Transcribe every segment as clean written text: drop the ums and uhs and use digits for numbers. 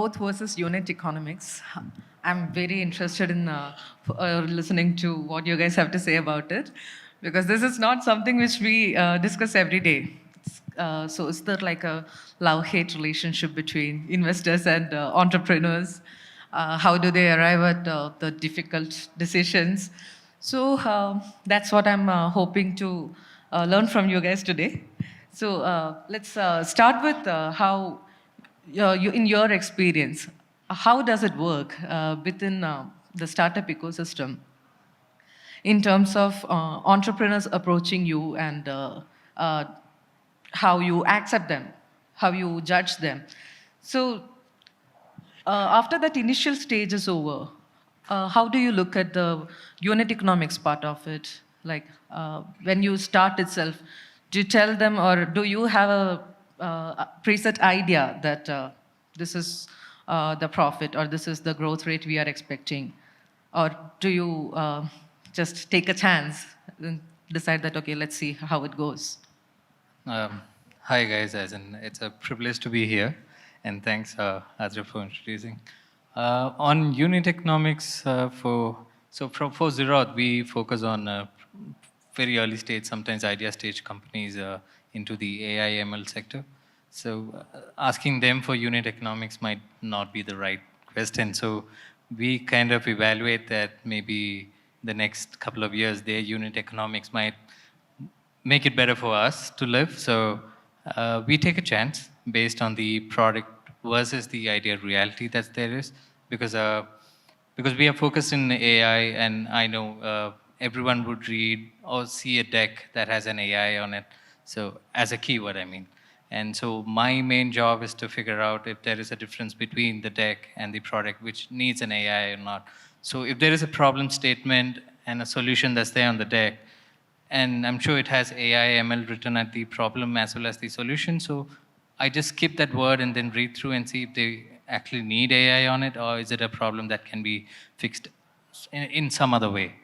growth versus unit economics. I'm very interested in listening to what you guys have to say about it, because this is not something which we discuss every day. So is there like a love-hate relationship between investors and entrepreneurs? How do they arrive at the difficult decisions? So that's what I'm hoping to learn from you guys today. So let's start with how, in your experience, how does it work within the startup ecosystem in terms of entrepreneurs approaching you and uh, how you accept them, how you judge them? So after that initial stage is over, how do you look at the unit economics part of it? Like when you start itself, do you tell them, or do you have a preset idea that this is the profit or this is the growth rate we are expecting? Or do you just take a chance and decide that, okay, let's see how it goes? Um, Hi guys, it's a privilege to be here, and thanks Azra for introducing. On unit economics, for Zerodh, we focus on very early stage, sometimes idea stage companies into the AI ML sector. So asking them for unit economics might not be the right question. So we kind of evaluate that maybe the next couple of years, their unit economics might make it better for us to live. So we take a chance based on the product versus the ideal reality that there is, because we are focused in AI, and I know everyone would read or see a deck that has an AI on it. So as a keyword, I mean. And so my main job is to figure out if there is a difference between the deck and the product which needs an AI or not. So if there is a problem statement and a solution that's there on the deck, and I'm sure it has AI ML written at the problem as well as the solution. So I just skip that word and then read through and see if they actually need AI on it, or is it a problem that can be fixed in some other way.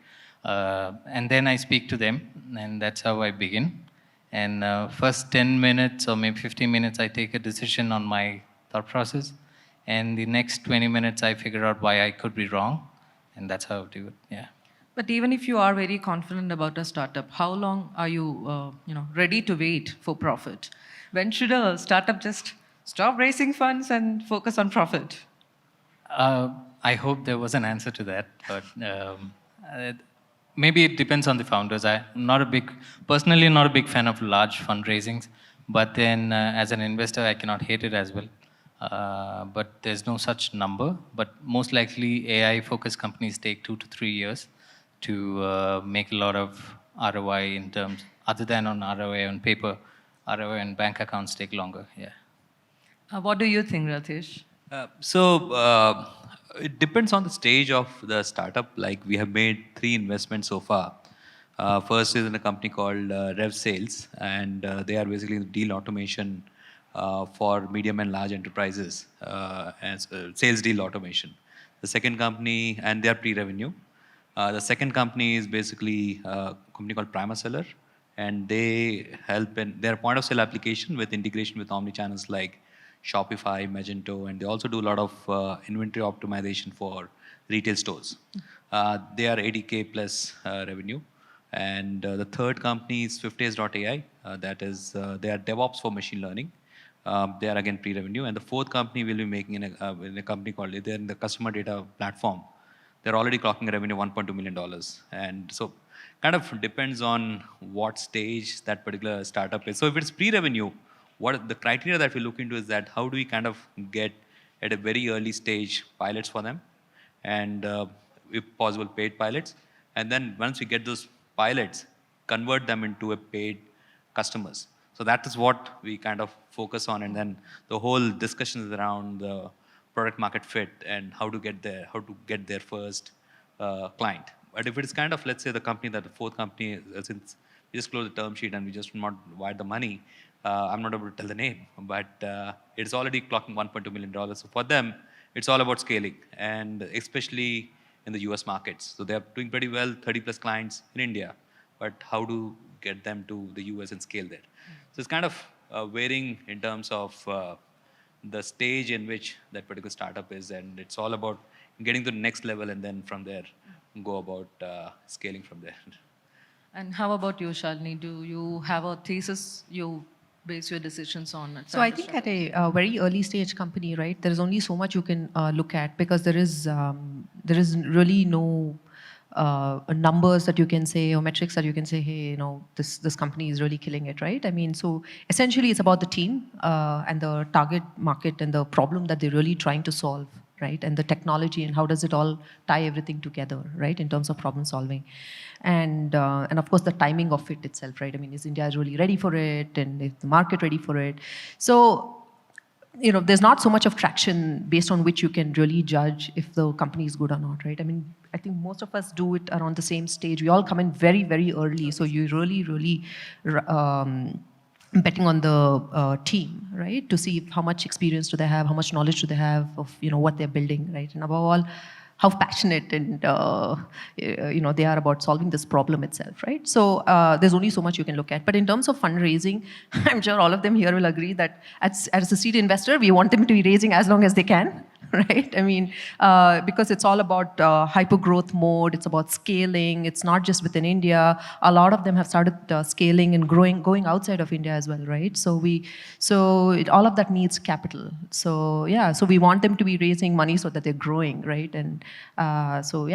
And then I speak to them, and that's how I begin. And first 10 minutes or maybe 15 minutes, I take a decision on my thought process. And the next 20 minutes, I figure out why I could be wrong. And that's how I do it, yeah. But even if you are very confident about a startup, how long are you, ready to wait for profit? When should a startup just stop raising funds and focus on profit? I hope there was an answer to that, but maybe it depends on the founders. I'm not a big, personally, not a big fan of large fundraisings, but then as an investor, I cannot hate it as well. But there's no such number. But most likely, AI-focused companies take 2 to 3 years to make a lot of ROI in terms, other than on ROI on paper. ROI and bank accounts take longer. Yeah. What do you think, Ratish? So it depends on the stage of the startup. Like we have made 3 investments so far. First is in a company called Rev Sales, and they are basically deal automation for medium and large enterprises, as sales deal automation. The second company, and they are pre-revenue. The second company is basically a company called Prima Seller, and they help in their point of sale application with integration with omni-channels like Shopify, Magento, and they also do a lot of inventory optimization for retail stores. They are 80K plus revenue. And the third company is 50s.ai. That is, they are DevOps for machine learning. They are again pre-revenue. And the fourth company will be making in a company called, they're in the customer data platform. They're already clocking a revenue of $1.2 million. And so kind of depends on what stage that particular startup is. So if it's pre-revenue, what the criteria that we look into is that how do we kind of get at a very early stage pilots for them, and if possible paid pilots, and then once we get those pilots, convert them into a paid customers. So that is what we kind of focus on, and then the whole discussion is around the product market fit and how to get their first client. But if it's kind of, let's say the company, that the fourth company, since we just closed the term sheet and we just not wire the money, I'm not able to tell the name, but it's already clocking $1.2 million. So for them, it's all about scaling, and especially in the US markets. So they're doing pretty well, 30 plus clients in India, but how to get them to the US and scale there. So it's kind of varying in terms of the stage in which that particular startup is, and it's all about getting to the next level, and then from there go about scaling from there. And how about you, Shalini? Do you have a thesis you base your decisions on? So I think at a very early stage company, right, there is only so much you can look at, because there is really no numbers that you can say or metrics that you can say, hey, you know, this company is really killing it, right? I mean, so essentially it's about the team and the target market and the problem that they're really trying to solve, right? And the technology and how does it all tie everything together, right? In terms of problem solving. And of course the timing of it itself, right? I mean, is India really ready for it? And is the market ready for it? So, you know, there's not so much of traction based on which you can really judge if the company is good or not, right? I mean, I think most of us do it around the same stage. We all come in very, very early. So you really betting on the team, right? To see how much experience do they have, how much knowledge do they have of, you know, what they're building, right? And above all, how passionate and you know, they are about solving this problem itself, right? So there's only so much you can look at. But in terms of fundraising, I'm sure all of them here will agree that as a seed investor, we want them to be raising as long as they can, right? I mean, because it's all about hyper growth mode. It's about scaling. It's not just within India. A lot of them have started scaling and going outside of India as well, right? So all of that needs capital. So yeah, so we want them to be raising money so that they're growing, right? And so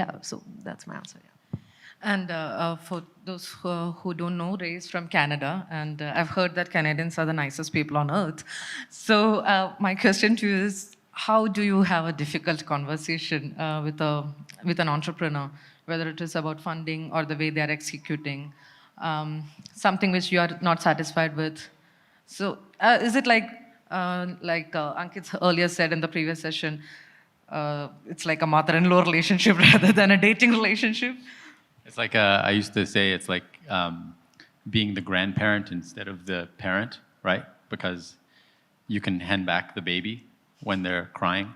that's my answer. Yeah. And for those who don't know, Ray is from Canada, and I've heard that Canadians are the nicest people on earth. So my question to you is, how do you have a difficult conversation with an entrepreneur, whether it is about funding or the way they are executing, something which you are not satisfied with? So is it like Ankit earlier said in the previous session, it's like a mother-in-law relationship rather than a dating relationship? It's like I used to say, it's like being the grandparent instead of the parent, right? Because you can hand back the baby when they're crying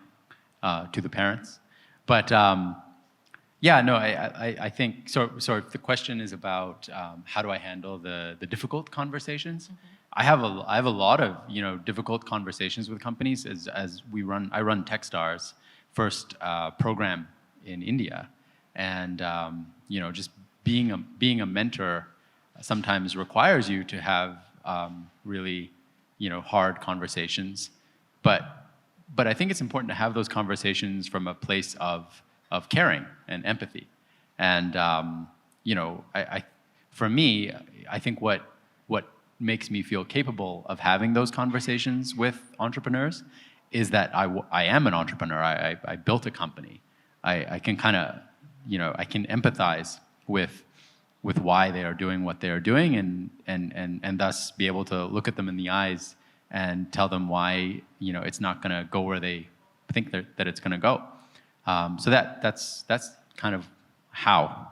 to the parents. But yeah, no, I think, so if the question is about how do I handle the difficult conversations, I have a lot of, you know, difficult conversations with companies as I run Techstars first program in India. And you know, just being a mentor sometimes requires you to have really, you know, hard conversations. But I think it's important to have those conversations from a place of caring and empathy. And you know, for me, I think what makes me feel capable of having those conversations with entrepreneurs is that I am an entrepreneur. I built a company. I can kind of, you know, I can empathize with why they are doing what they are doing, and thus be able to look at them in the eyes and tell them why, you know, it's not going to go where they think that it's going to go. So that's kind of how,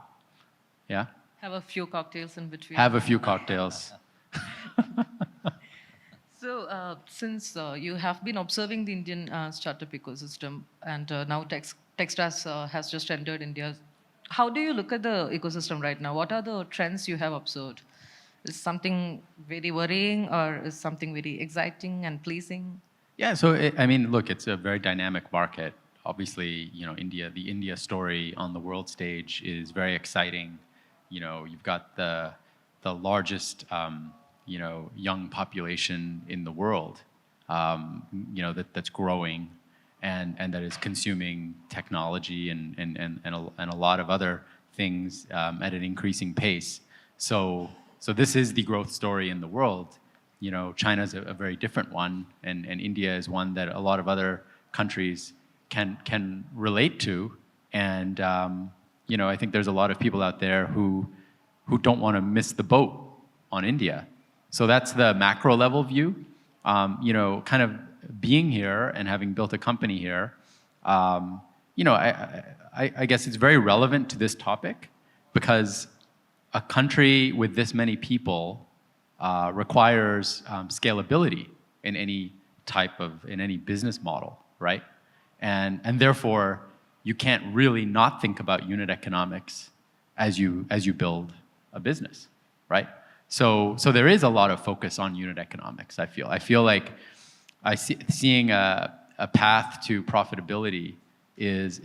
yeah. Have a few cocktails in between. Have a few cocktails. So since you have been observing the Indian startup ecosystem, and now Techstars has just entered India, how do you look at the ecosystem right now? What are the trends you have observed? Is something very worrying, or is something very exciting and pleasing? Yeah, so I mean, look, it's a very dynamic market. Obviously, you know, the India story on the world stage is very exciting. You know, you've got the largest, you know, young population in the world, you know, that's growing, and that is consuming technology and a lot of other things at an increasing pace. So this is the growth story in the world. You know, China's a very different one, and India is one that a lot of other countries can relate to. And you know, I think there's a lot of people out there who don't want to miss the boat on India. So that's the macro level view. You know, kind of being here and having built a company here, you know, I guess it's very relevant to this topic, because a country with this many people requires scalability in any business model, right? And therefore, you can't really not think about unit economics as you build a business, right? So there is a lot of focus on unit economics. I feel like seeing a path to profitability is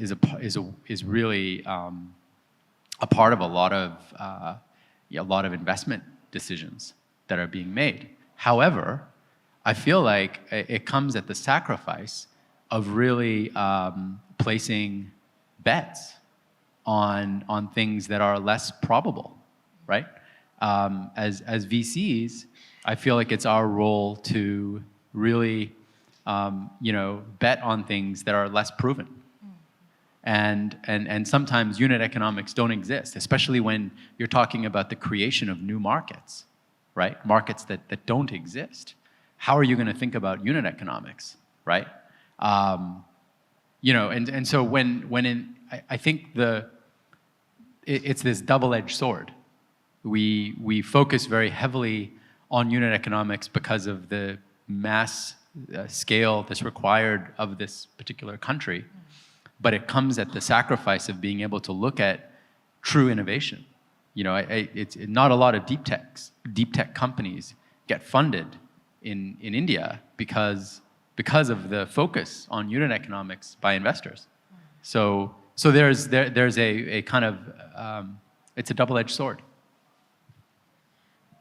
really a part of a lot of investment decisions that are being made. However, I feel like it comes at the sacrifice of really placing bets on things that are less probable, right? As VCs, I feel like it's our role to really, bet on things that are less proven. And sometimes unit economics don't exist, especially when you're talking about the creation of new markets, right? Markets that don't exist. How are you going to think about unit economics, right? And so I think it's this double-edged sword. We focus very heavily on unit economics because of the mass scale that's required of this particular country, but it comes at the sacrifice of being able to look at true innovation. It's not a lot of deep tech companies get funded in India because of the focus on unit economics by investors. So there's a kind of it's a double-edged sword.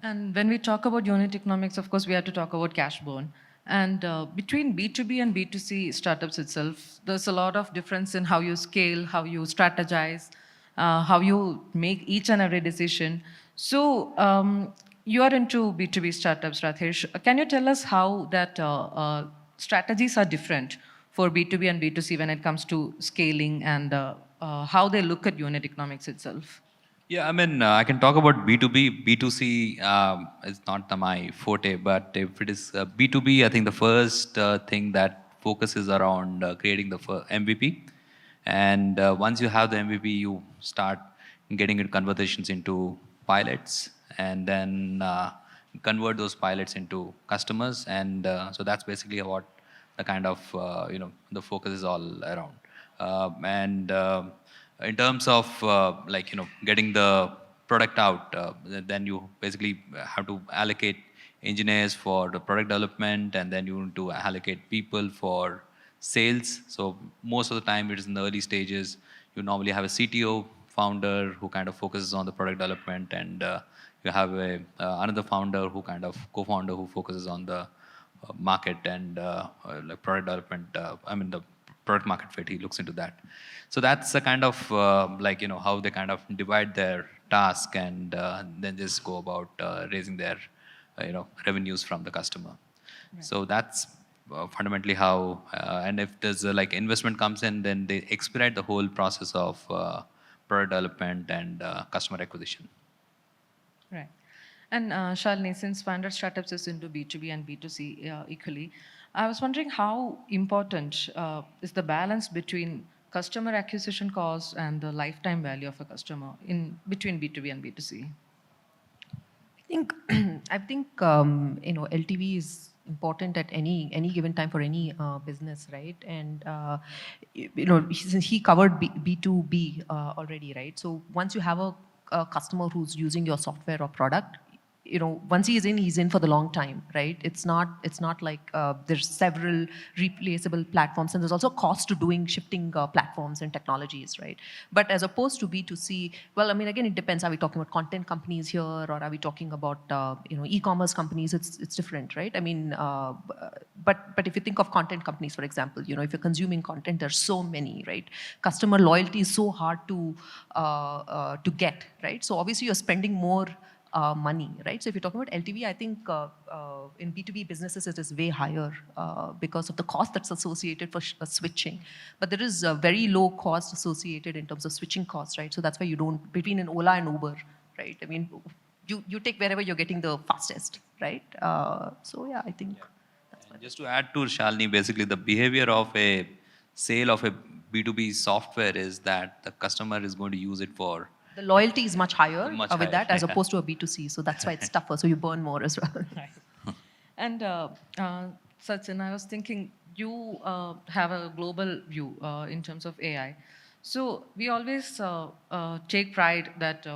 And when we talk about unit economics, of course, we have to talk about cash burn. And between B2B and B2C startups itself, there's a lot of difference in how you scale, how you strategize, how you make each and every decision. So you are into B2B startups, Rathesh. Can you tell us how that strategies are different for B2B and B2C when it comes to scaling and how they look at unit economics itself? Yeah, I mean, I can talk about B2B. B2C is not my forte, but if it is B2B, I think the first thing that focuses around creating the MVP. And once you have the MVP, you start getting into conversations into pilots, and then convert those pilots into customers. And so that's basically what the kind of, the focus is all around. In terms of getting the product out, then you basically have to allocate engineers for the product development, and then you need to allocate people for sales. So most of the time it is in the early stages. You normally have a CTO founder who kind of focuses on the product development, and you have another founder who kind of co-founder who focuses on the market and like product development. The product market fit, he looks into that. So that's the kind of how they kind of divide their task, and then just go about raising their revenues from the customer. Right. So that's fundamentally how, and if there's investment comes in, then they expedite the whole process of product development and customer acquisition. Right. And Shalini, since Founder Startups is into B2B and B2C equally, I was wondering how important is the balance between customer acquisition costs and the lifetime value of a customer in between B2B and B2C? I think LTV is important at any given time for any business, right? And since he covered B2B already, right? So once you have a customer who's using your software or product, once he's in for the long time, right? It's not like there's several replaceable platforms, and there's also cost to shifting platforms and technologies, right? But as opposed to B2C, well, I mean, again, it depends. Are we talking about content companies here, or are we talking about e-commerce companies? It's different, right? I mean, but if you think of content companies, for example, if you're consuming content, there's so many, right? Customer loyalty is so hard to get, right? So obviously you're spending more money, right? So if you're talking about LTV, I think in B2B businesses it is way higher because of the cost that's associated for switching. But there is a very low cost associated in terms of switching costs, right? So that's why you don't, between an Ola and Uber, right? I mean, you take wherever you're getting the fastest, right? So yeah, I think that's fine. Just to add to Shalini, basically the behavior of a sale of a B2B software is that the customer is going to use it for the loyalty is much higher with that as yeah. opposed to a B2C. So that's why it's tougher. So you burn more as well. Right. And Sachin, I was thinking you have a global view in terms of AI. So we always take pride that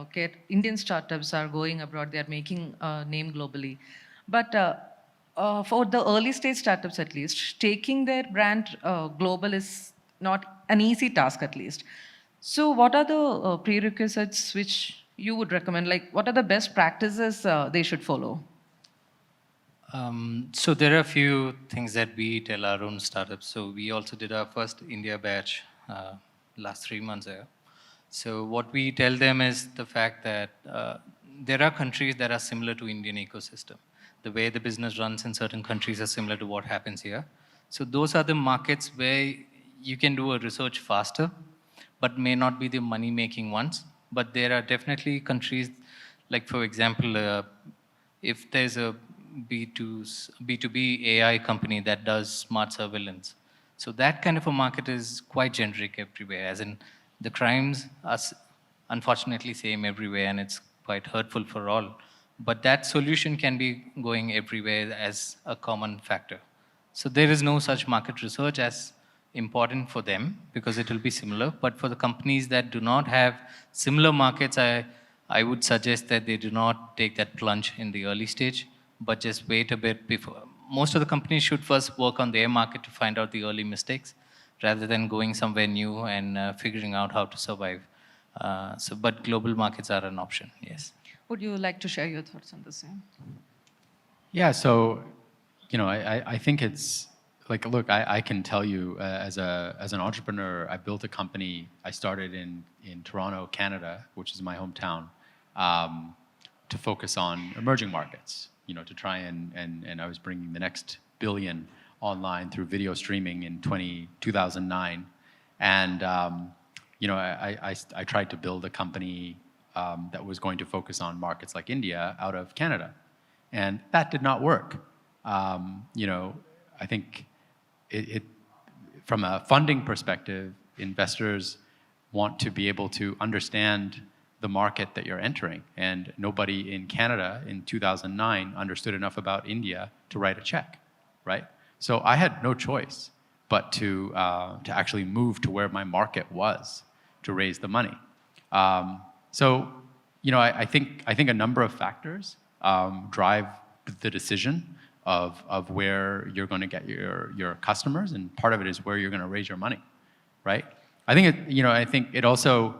Indian startups are going abroad. They are making a name globally. But for the early stage startups at least, taking their brand global is not an easy task at least. So what are the prerequisites which you would recommend? Like what are the best practices they should follow? So there are a few things that we tell our own startups. So we also did our first India batch last 3 months ago. So what we tell them is the fact that there are countries that are similar to Indian ecosystem. The way the business runs in certain countries are similar to what happens here. So those are the markets where you can do a research faster, but may not be the money-making ones. But there are definitely countries, like for example, if there's a B2b AI company that does smart surveillance. So that kind of a market is quite generic everywhere, as in the crimes are unfortunately same everywhere and it's quite hurtful for all. But that solution can be going everywhere as a common factor. So there is no such market research as important for them because it will be similar. But for the companies that do not have similar markets, I would suggest that they do not take that plunge in the early stage, but just wait a bit before. Most of the companies should first work on their market to find out the early mistakes rather than going somewhere new and figuring out how to survive. But global markets are an option, yes. Would you like to share your thoughts on the same? Yeah, so, I think it's like, look, I can tell you as an entrepreneur, I built a company. I started in Toronto, Canada, which is my hometown, to focus on emerging markets, to try and I was bringing the next billion online through video streaming in 2009. And, I tried to build a company that was going to focus on markets like India out of Canada. And that did not work. I think it from a funding perspective, investors want to be able to understand the market that you're entering. And nobody in Canada in 2009 understood enough about India to write a check, right? So I had no choice but to actually move to where my market was to raise the money. I think a number of factors drive the decision of where you're going to get your customers, and part of it is where you're going to raise your money, right? I think it also,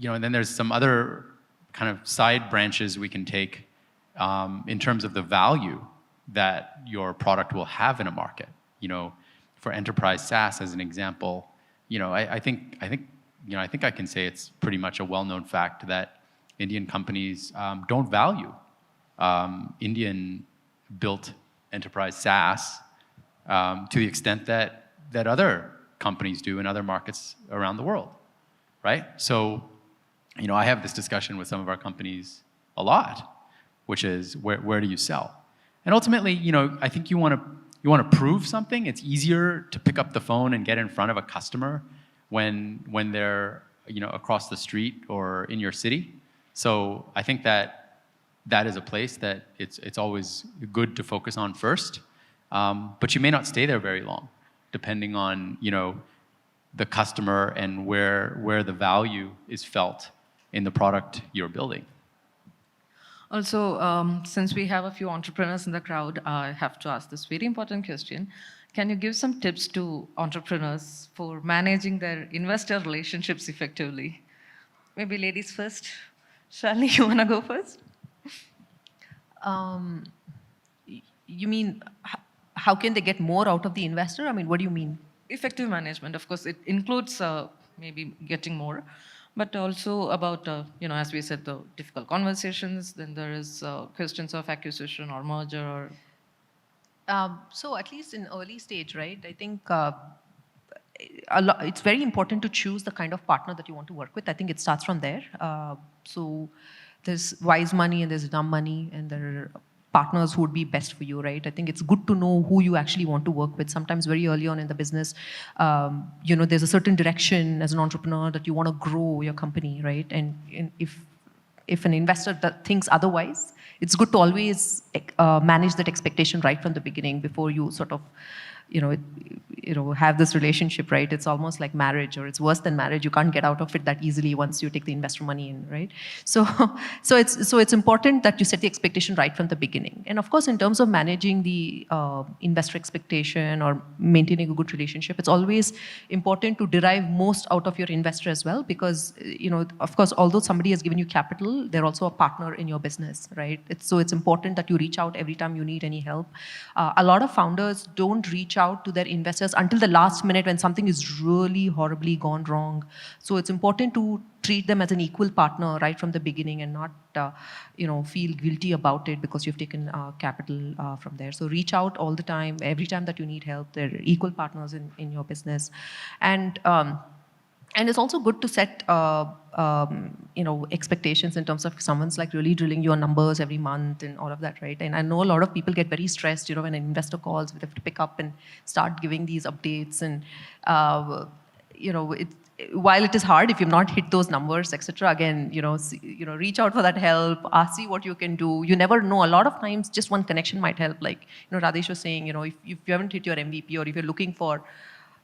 and then there's some other kind of side branches we can take in terms of the value that your product will have in a market. For enterprise SaaS as an example, I think I can say it's pretty much a well-known fact that Indian companies don't value Indian-built enterprise SaaS to the extent that other companies do in other markets around the world, right? So, I have this discussion with some of our companies a lot, which is where do you sell? And ultimately, I think you want to prove something. It's easier to pick up the phone and get in front of a customer when they're across the street or in your city. So I think that is a place that it's always good to focus on first, but you may not stay there very long, depending on the customer and where the value is felt in the product you're building. Also, since we have a few entrepreneurs in the crowd, I have to ask this very important question. Can you give some tips to entrepreneurs for managing their investor relationships effectively? Maybe ladies first. Shalini, you want to go first? You mean, how can they get more out of the investor? I mean, what do you mean? Effective management, of course, it includes maybe getting more, but also about, as we said, the difficult conversations. Then there is questions of acquisition or merger or... So at least in early stage, right, I think it's very important to choose the kind of partner that you want to work with. I think it starts from there. So there's wise money and there's dumb money, and there are partners who would be best for you, right? I think it's good to know who you actually want to work with. Sometimes very early on in the business, there's a certain direction as an entrepreneur that you want to grow your company, right? And if an investor thinks otherwise, it's good to always manage that expectation right from the beginning before you sort of have this relationship, right? It's almost like marriage, or it's worse than marriage. You can't get out of it that easily once you take the investor money in, right? So, it's important that you set the expectation right from the beginning. And of course, in terms of managing the investor expectation or maintaining a good relationship, it's always important to derive most out of your investor as well, because of course, although somebody has given you capital, they're also a partner in your business, right? So it's important that you reach out every time you need any help. A lot of founders don't reach out to their investors until the last minute when something is really horribly gone wrong. So it's important to treat them as an equal partner right from the beginning and not feel guilty about it because you've taken capital from there. So reach out all the time, every time that you need help. They're equal partners in your business. And it's also good to set expectations in terms of if someone's like really drilling your numbers every month and all of that, right? And I know a lot of people get very stressed, when an investor calls, we have to pick up and start giving these updates. And while it is hard if you've not hit those numbers, etc. Again, reach out for that help. See what you can do. You never know. A lot of times, just one connection might help. Like Radesh was saying, if you haven't hit your MVP, or if you're looking for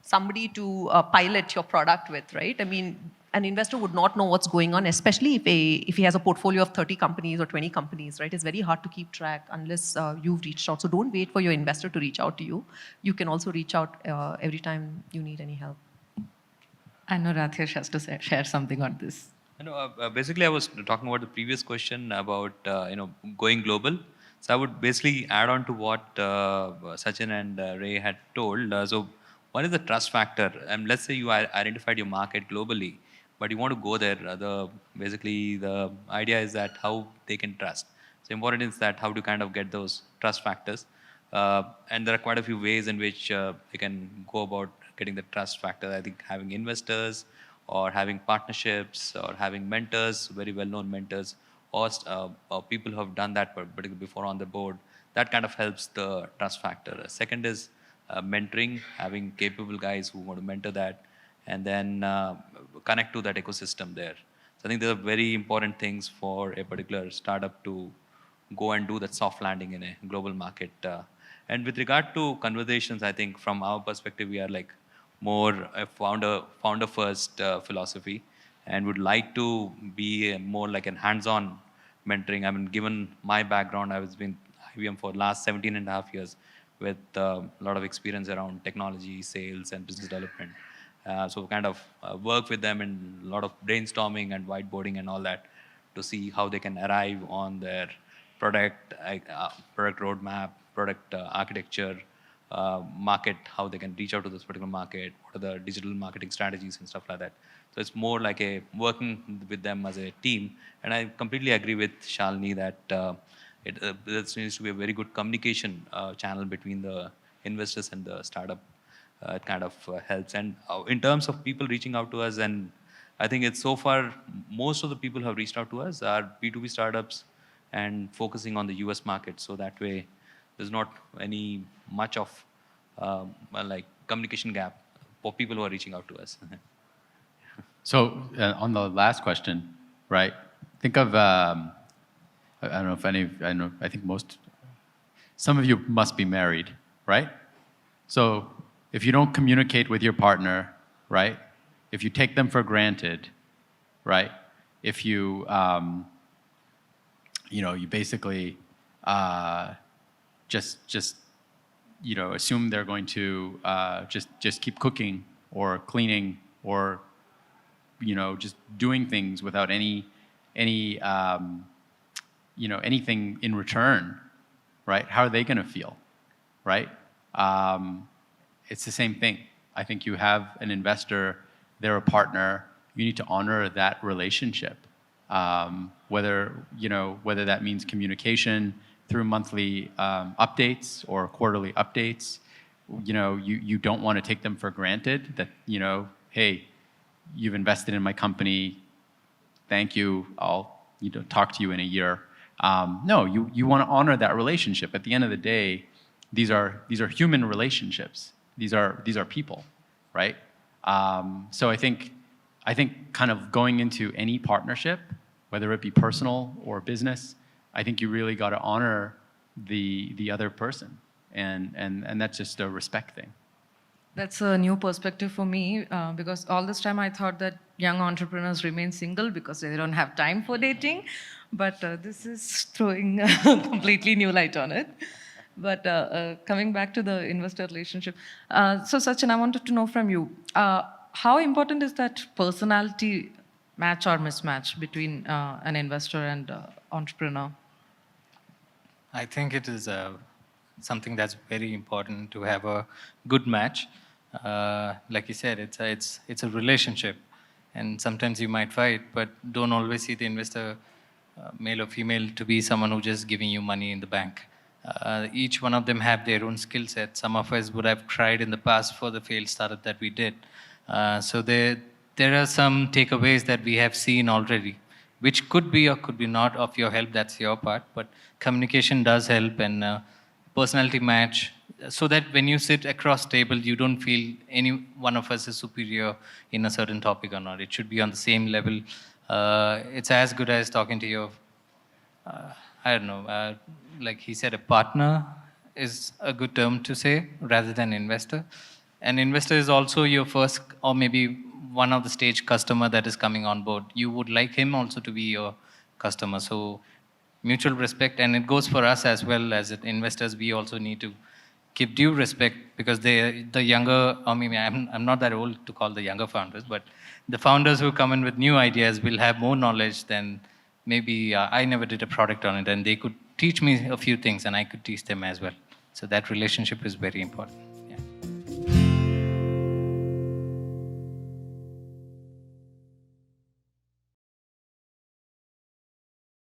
somebody to pilot your product with, right? I mean, an investor would not know what's going on, especially if he has a portfolio of 30 companies or 20 companies, right? It's very hard to keep track unless you've reached out. So don't wait for your investor to reach out to you. You can also reach out every time you need any help. I know Rathesh has to share something on this. Basically, I was talking about the previous question about going global. So I would basically add on to what Sachin and Ray had told. So one is the trust factor. And let's say you identified your market globally, but you want to go there. Basically, the idea is that how they can trust. So important is that how to kind of get those trust factors. And there are quite a few ways in which you can go about getting the trust factor. I think having investors, or having partnerships, or having mentors, very well-known mentors, or people who have done that particularly before on the board, that kind of helps the trust factor. Second is mentoring, having capable guys who want to mentor that, and then connect to that ecosystem there. So I think these are very important things for a particular startup to go and do that soft landing in a global market. And with regard to conversations, I think from our perspective, we are like more a founder first philosophy, and would like to be more like an hands-on mentoring. I mean, given my background, I was been IBM for last 17 and a half years with a lot of experience around technology, sales, and business development. So kind of work with them in a lot of brainstorming and whiteboarding and all that to see how they can arrive on their product roadmap, product architecture, market, how they can reach out to this particular market, what are the digital marketing strategies and stuff like that. So it's more like a working with them as a team. And I completely agree with Shalini that there needs to be a very good communication channel between the investors and the startup. It kind of helps. And in terms of people reaching out to us, and I think it's so far, most of the people who have reached out to us are B2B startups and focusing on the US market. So that way, there's not any much of like communication gap for people who are reaching out to us. So on the last question, right? Think of I don't know if any. I think some of you must be married, right? So if you don't communicate with your partner, right? If you take them for granted, right? If you you basically just assume they're going to just keep cooking or cleaning or just doing things without any anything in return, right? How are they going to feel, right? It's the same thing. I think you have an investor, they're a partner. You need to honor that relationship, whether that means communication through monthly updates or quarterly updates. You don't want to take them for granted that, hey, you've invested in my company. Thank you. I'll talk to you in a year. No, you want to honor that relationship. At the end of the day, these are human relationships. These are people, right? So I think kind of going into any partnership, whether it be personal or business, I think you really got to honor the other person and that's just a respect thing. That's a new perspective for me because all this time I thought that young entrepreneurs remain single because they don't have time for dating. But this is throwing a completely new light on it. But coming back to the investor relationship, so Sachin, I wanted to know from you, how important is that personality match or mismatch between an investor and entrepreneur? I think it is something that's very important to have a good match. Like you said, it's a relationship, and sometimes you might fight, but don't always see the investor, male or female, to be someone who just giving you money in the bank. Each one of them have their own skill set. Some of us would have tried in the past for the failed startup that we did. So there are some takeaways that we have seen already, which could be or could be not of your help. That's your part. But communication does help, and personality match, so that when you sit across table, you don't feel any one of us is superior in a certain topic or not. It should be on the same level. It's as good as talking to your, I don't know, like he said, a partner is a good term to say rather than investor. An investor is also your first or maybe one of the stage customer that is coming on board. You would like him also to be your customer. So mutual respect, and it goes for us as well as investors. We also need to give due respect because the younger, I mean, I'm not that old to call the younger founders, but the founders who come in with new ideas will have more knowledge than maybe I never did a product on it, and they could teach me a few things and I could teach them as well. So that relationship is very important.